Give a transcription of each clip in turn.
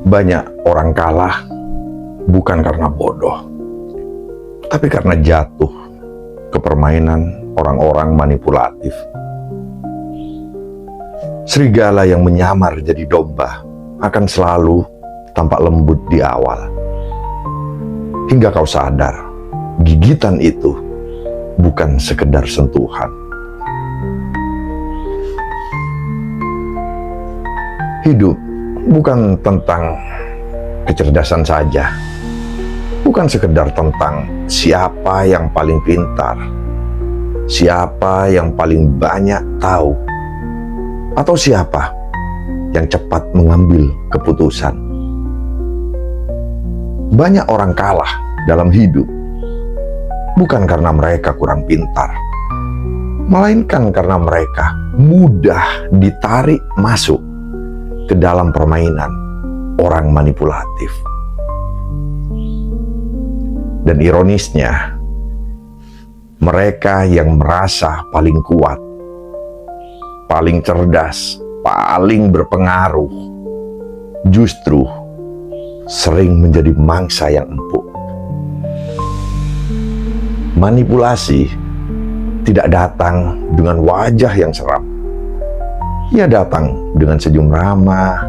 Banyak orang kalah bukan karena bodoh, tapi karena jatuh ke permainan orang-orang manipulatif. Serigala yang menyamar jadi domba akan selalu tampak lembut di awal, hingga kau sadar gigitan itu bukan sekedar sentuhan. Hidup bukan tentang kecerdasan saja, bukan sekedar tentang siapa yang paling pintar, siapa yang paling banyak tahu, atau siapa yang cepat mengambil keputusan. Banyak orang kalah dalam hidup bukan karena mereka kurang pintar, melainkan karena mereka mudah ditarik masuk ke dalam permainan orang manipulatif. Dan ironisnya, mereka yang merasa paling kuat, paling cerdas, paling berpengaruh, justru sering menjadi mangsa yang empuk. Manipulasi tidak datang dengan wajah yang seram. Ia datang dengan senyum ramah.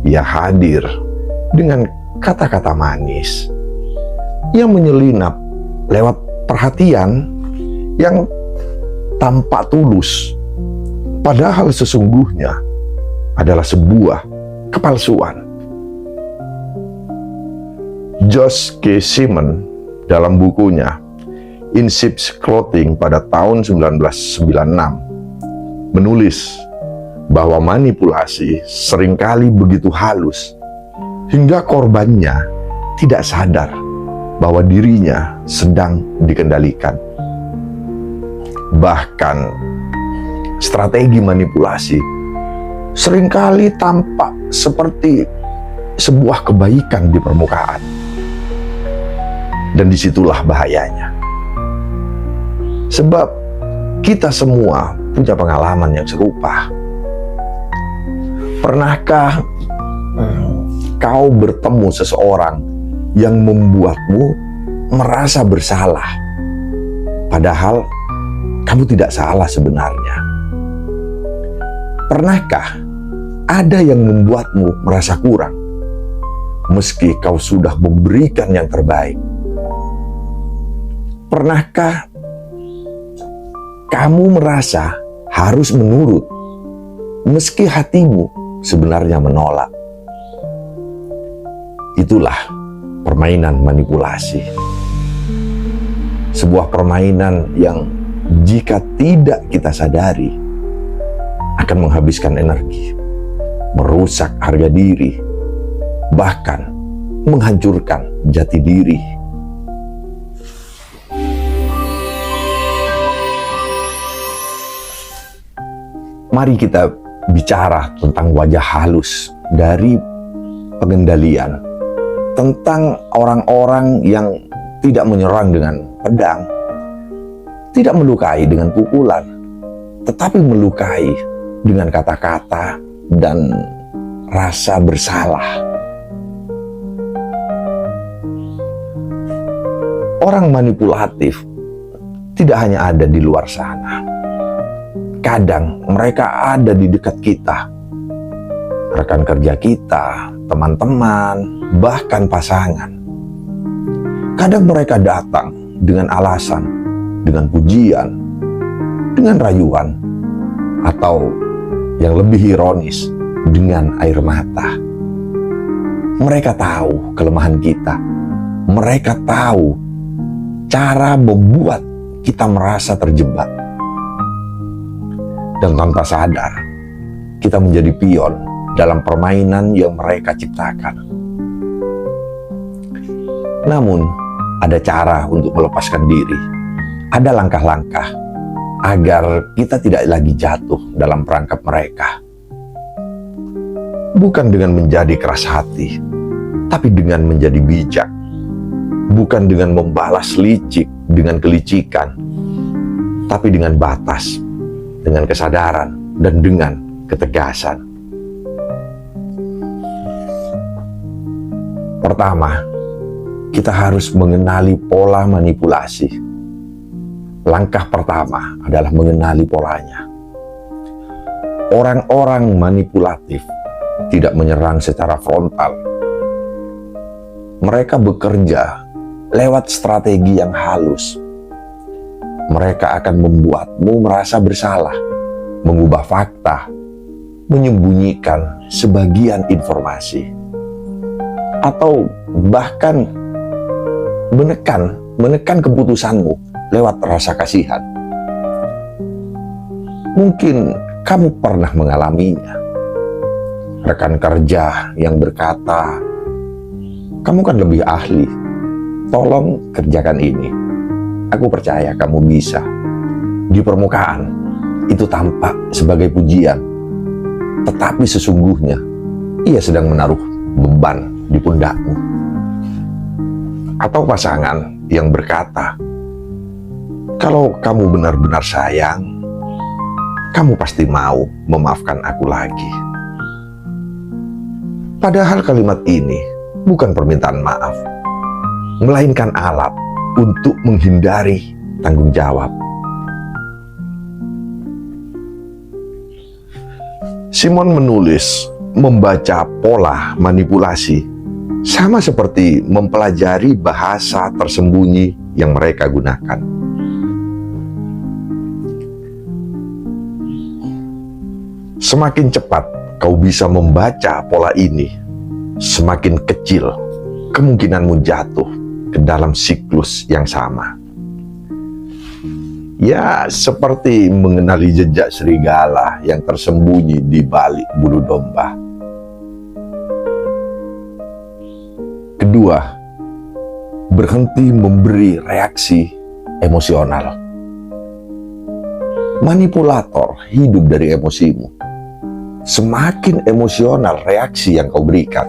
Ia hadir dengan kata-kata manis. Ia menyelinap lewat perhatian yang tampak tulus, padahal sesungguhnya adalah sebuah kepalsuan. Josh K. Simon dalam bukunya In Sheep's Clothing pada tahun 1996 menulis bahwa manipulasi seringkali begitu halus hingga korbannya tidak sadar bahwa dirinya sedang dikendalikan. Bahkan strategi manipulasi seringkali tampak seperti sebuah kebaikan di permukaan. Dan disitulah bahayanya. Sebab kita semua punya pengalaman yang serupa. Pernahkah kau bertemu seseorang yang membuatmu merasa bersalah, padahal kamu tidak salah sebenarnya? Pernahkah ada yang membuatmu merasa kurang, meski kau sudah memberikan yang terbaik? Pernahkah kamu merasa harus menurut, meski hatimu sebenarnya menolak? Itulah permainan manipulasi. Sebuah permainan yang jika tidak kita sadari akan menghabiskan energi, merusak harga diri, bahkan menghancurkan jati diri. Mari kita bicara tentang wajah halus dari pengendalian, tentang orang-orang yang tidak menyerang dengan pedang, tidak melukai dengan pukulan, tetapi melukai dengan kata-kata dan rasa bersalah. Orang manipulatif tidak hanya ada di luar sana. Kadang mereka ada di dekat kita, rekan kerja kita, teman-teman, bahkan pasangan. Kadang mereka datang dengan alasan, dengan pujian, dengan rayuan, atau yang lebih ironis, dengan air mata. Mereka tahu kelemahan kita. Mereka tahu cara membuat kita merasa terjebak. Dan tanpa sadar, kita menjadi pion dalam permainan yang mereka ciptakan. Namun, ada cara untuk melepaskan diri. Ada langkah-langkah agar kita tidak lagi jatuh dalam perangkap mereka. Bukan dengan menjadi keras hati, tapi dengan menjadi bijak. Bukan dengan membalas licik dengan kelicikan, tapi dengan batas, dengan kesadaran, dan dengan ketegasan. Pertama, kita harus mengenali pola manipulasi. Langkah pertama adalah mengenali polanya. Orang-orang manipulatif tidak menyerang secara frontal. Mereka bekerja lewat strategi yang halus. Mereka akan membuatmu merasa bersalah, mengubah fakta, menyembunyikan sebagian informasi, atau bahkan menekan keputusanmu lewat rasa kasihan. Mungkin kamu pernah mengalaminya. Rekan kerja yang berkata, "Kamu kan lebih ahli, tolong kerjakan ini. Aku percaya kamu bisa." Di permukaan, itu tampak sebagai pujian, tetapi sesungguhnya ia sedang menaruh beban di pundakmu. Atau pasangan yang berkata, "Kalau kamu benar-benar sayang, kamu pasti mau memaafkan aku lagi." Padahal kalimat ini bukan permintaan maaf, melainkan alat untuk menghindari tanggung jawab. Simon menulis, membaca pola manipulasi sama seperti mempelajari bahasa tersembunyi yang mereka gunakan. Semakin cepat kau bisa membaca pola ini, semakin kecil kemungkinanmu jatuh ke dalam siklus yang sama. Ya, seperti mengenali jejak serigala yang tersembunyi di balik bulu domba. Kedua, berhenti memberi reaksi emosional. Manipulator hidup dari emosimu. Semakin emosional reaksi yang kau berikan,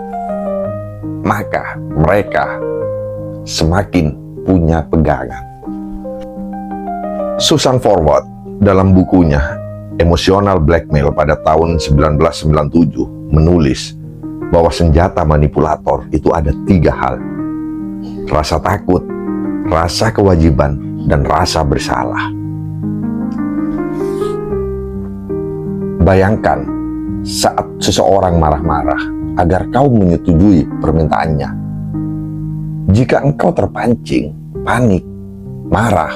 maka mereka semakin punya pegangan. Susan Forward dalam bukunya Emotional Blackmail pada tahun 1997 menulis bahwa senjata manipulator itu ada 3 hal: rasa takut, rasa kewajiban, dan rasa bersalah. Bayangkan saat seseorang marah-marah agar kau menyetujui permintaannya. Jika engkau terpancing, panik, marah,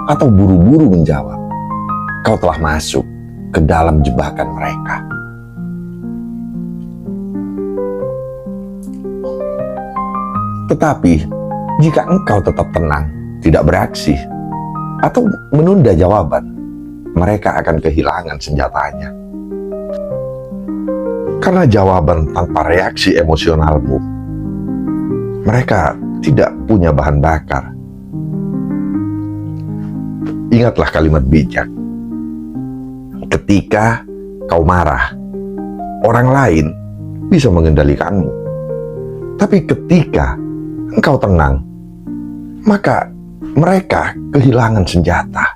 atau buru-buru menjawab, kau telah masuk ke dalam jebakan mereka. Tetapi, jika engkau tetap tenang, tidak bereaksi, atau menunda jawaban, mereka akan kehilangan senjatanya. Karena jawaban tanpa reaksi emosionalmu, mereka tidak punya bahan bakar. Ingatlah kalimat bijak. Ketika kau marah, orang lain bisa mengendalikanmu. Tapi ketika engkau tenang, maka mereka kehilangan senjata.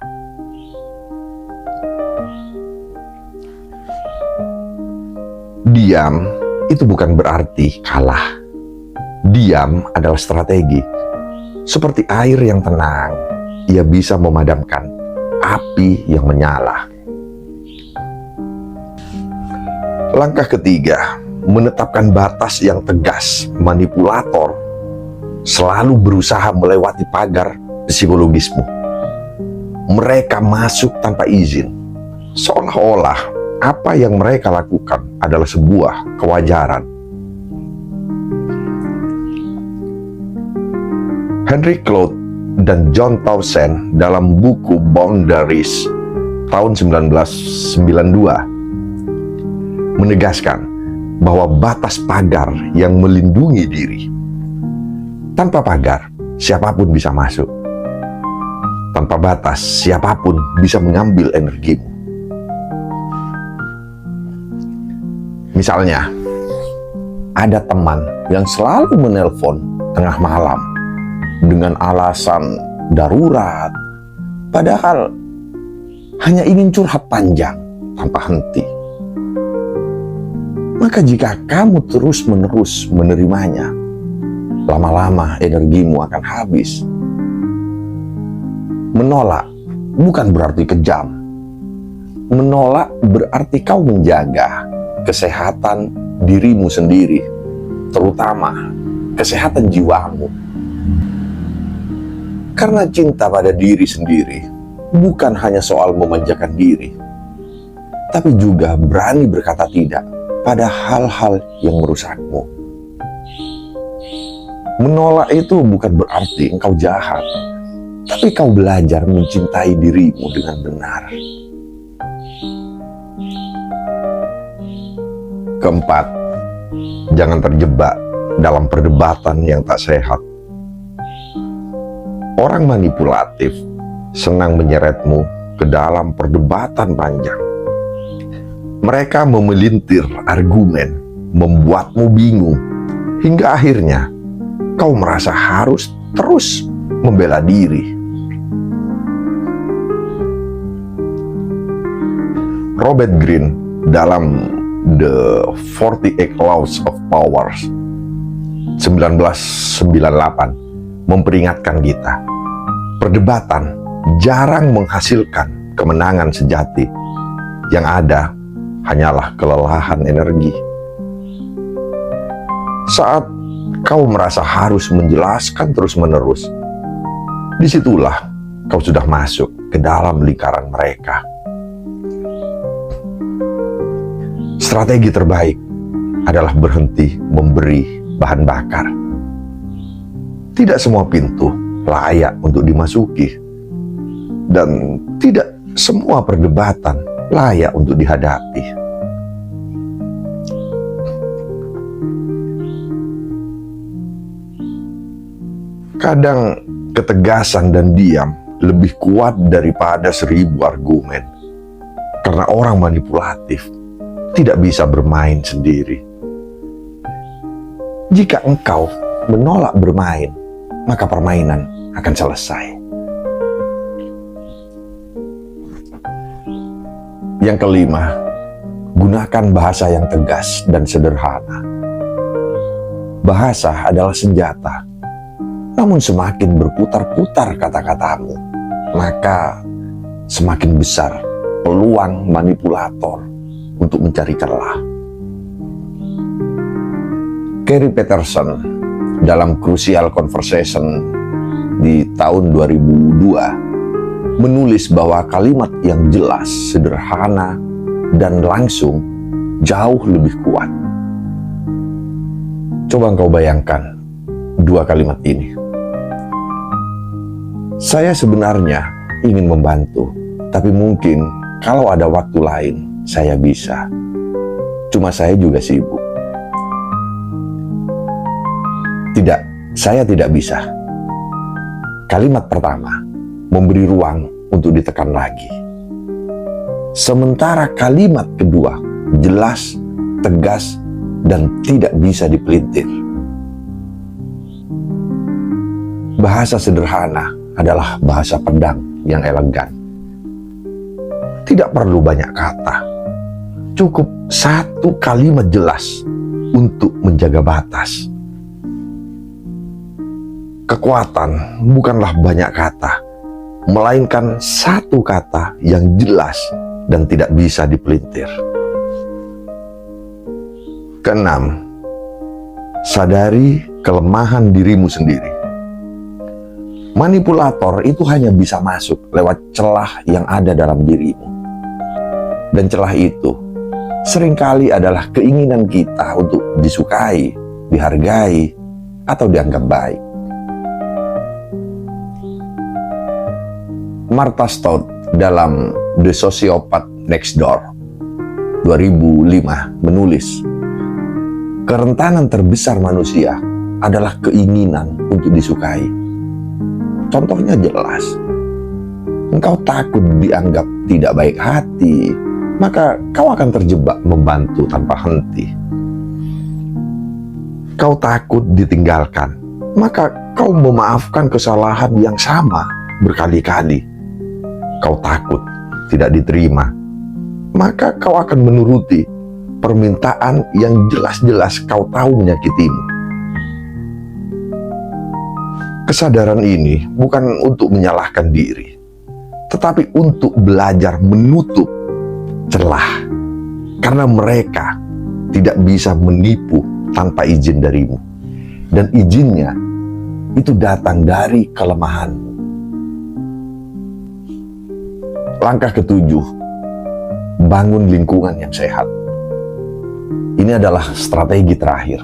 Diam itu bukan berarti kalah. Diam adalah strategi. Seperti air yang tenang, ia bisa memadamkan api yang menyala. Langkah ketiga, menetapkan batas yang tegas. Manipulator selalu berusaha melewati pagar psikologismu. Mereka masuk tanpa izin, seolah-olah apa yang mereka lakukan adalah sebuah kewajaran. Henry Cloud dan John Townsend dalam buku Boundaries tahun 1992 menegaskan bahwa batas pagar yang melindungi diri. Tanpa pagar, siapapun bisa masuk. Tanpa batas, siapapun bisa mengambil energimu. Misalnya, ada teman yang selalu menelpon tengah malam dengan alasan darurat, padahal hanya ingin curhat panjang tanpa henti. Maka jika kamu terus-menerus menerimanya, lama-lama energimu akan habis. Menolak bukan berarti kejam. Menolak berarti kau menjaga kesehatan dirimu sendiri, terutama kesehatan jiwamu. Karena cinta pada diri sendiri bukan hanya soal memanjakan diri, tapi juga berani berkata tidak pada hal-hal yang merusakmu. Menolak itu bukan berarti engkau jahat, tapi kau belajar mencintai dirimu dengan benar. Keempat, jangan terjebak dalam perdebatan yang tak sehat. Orang manipulatif senang menyeretmu ke dalam perdebatan panjang. Mereka memelintir argumen, membuatmu bingung, hingga akhirnya kau merasa harus terus membela diri. Robert Greene dalam The 48 Laws of Power 1998 memperingatkan kita, perdebatan jarang menghasilkan kemenangan sejati. Yang ada hanyalah kelelahan energi. Saat kau merasa harus menjelaskan terus-menerus, disitulah kau sudah masuk ke dalam lingkaran mereka. Strategi terbaik adalah berhenti memberi bahan bakar. Tidak semua pintu layak untuk dimasuki, dan tidak semua perdebatan layak untuk dihadapi. Kadang ketegasan dan diam lebih kuat daripada 1000 argumen, karena orang manipulatif tidak bisa bermain sendiri. Jika engkau menolak bermain, maka permainan akan selesai. Yang kelima, gunakan bahasa yang tegas dan sederhana. Bahasa adalah senjata, namun semakin berputar-putar kata-katamu, maka semakin besar peluang manipulator untuk mencari celah. Gary Peterson dalam Crucial Conversation di tahun 2002 menulis bahwa kalimat yang jelas, sederhana, dan langsung jauh lebih kuat. Coba engkau bayangkan 2 kalimat ini. Saya sebenarnya ingin membantu, tapi mungkin kalau ada waktu lain, saya bisa. Cuma saya juga sibuk. Tidak, saya tidak bisa. Kalimat pertama memberi ruang untuk ditekan lagi. Sementara kalimat kedua jelas, tegas, dan tidak bisa dipelintir. Bahasa sederhana adalah bahasa pedang yang elegan. Tidak perlu banyak kata. Cukup 1 kalimat jelas untuk menjaga batas. Kekuatan bukanlah banyak kata, melainkan 1 kata yang jelas dan tidak bisa dipelintir. Keenam, sadari kelemahan dirimu sendiri. Manipulator itu hanya bisa masuk lewat celah yang ada dalam dirimu. Dan celah itu seringkali adalah keinginan kita untuk disukai, dihargai, atau dianggap baik. Martha Stout dalam The Sociopath Next Door 2005 menulis, kerentanan terbesar manusia adalah keinginan untuk disukai. Contohnya jelas. Engkau takut dianggap tidak baik hati, maka kau akan terjebak membantu tanpa henti. Kau takut ditinggalkan, maka kau memaafkan kesalahan yang sama berkali-kali. Kau takut tidak diterima, maka kau akan menuruti permintaan yang jelas-jelas kau tahu menyakitimu. Kesadaran ini bukan untuk menyalahkan diri, tetapi untuk belajar menutup celah, karena mereka tidak bisa menipu tanpa izin darimu, dan izinnya itu datang dari kelemahanmu. Langkah ketujuh, bangun lingkungan yang sehat. Ini adalah strategi terakhir,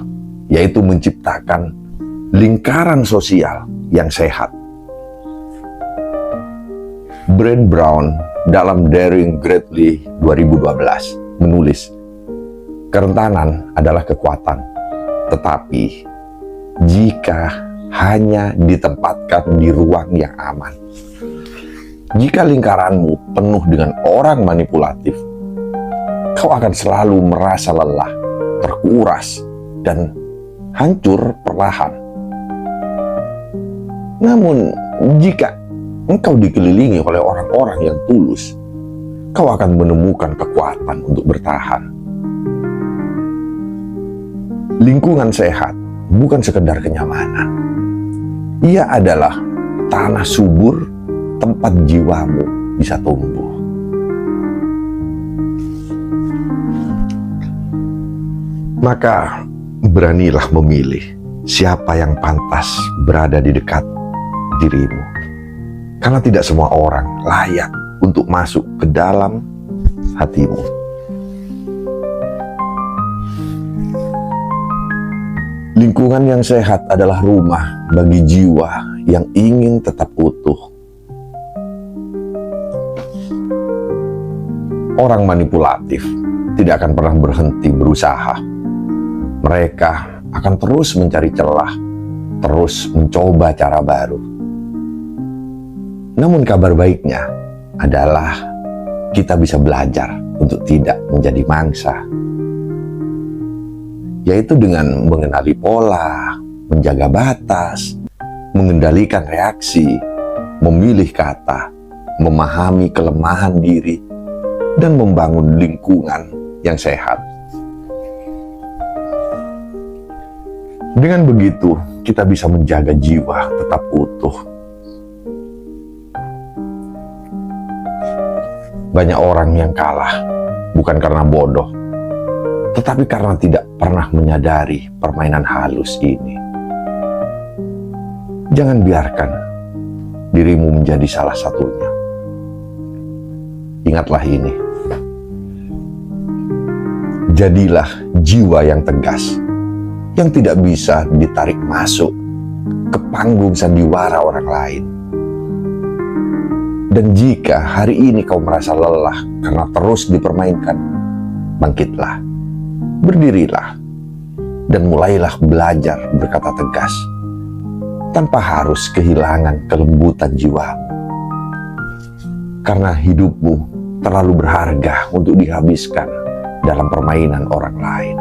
yaitu menciptakan lingkaran sosial yang sehat. Brene Brown dalam Daring Greatly 2012 menulis, kerentanan adalah kekuatan, tetapi jika hanya ditempatkan di ruang yang aman. Jika lingkaranmu penuh dengan orang manipulatif, kau akan selalu merasa lelah, terkuras, dan hancur perlahan. Namun, jika engkau dikelilingi oleh orang-orang yang tulus, kau akan menemukan kekuatan untuk bertahan. Lingkungan sehat bukan sekedar kenyamanan. Ia adalah tanah subur tempat jiwamu bisa tumbuh. Maka beranilah memilih siapa yang pantas berada di dekat dirimu. Karena tidak semua orang layak untuk masuk ke dalam hatimu. Lingkungan yang sehat adalah rumah bagi jiwa yang ingin tetap utuh. Orang manipulatif tidak akan pernah berhenti berusaha. Mereka akan terus mencari celah, terus mencoba cara baru. Namun kabar baiknya adalah kita bisa belajar untuk tidak menjadi mangsa, yaitu dengan mengenali pola, menjaga batas, mengendalikan reaksi, memilih kata, memahami kelemahan diri, dan membangun lingkungan yang sehat. Dengan begitu, kita bisa menjaga jiwa tetap utuh. Banyak orang yang kalah bukan karena bodoh, tetapi karena tidak pernah menyadari permainan halus ini. Jangan biarkan dirimu menjadi salah satunya. Ingatlah ini. Jadilah jiwa yang tegas, yang tidak bisa ditarik masuk ke panggung sandiwara orang lain. Dan jika hari ini kau merasa lelah karena terus dipermainkan, bangkitlah, berdirilah, dan mulailah belajar berkata tegas, tanpa harus kehilangan kelembutan jiwamu. Karena hidupmu terlalu berharga untuk dihabiskan dalam permainan orang lain.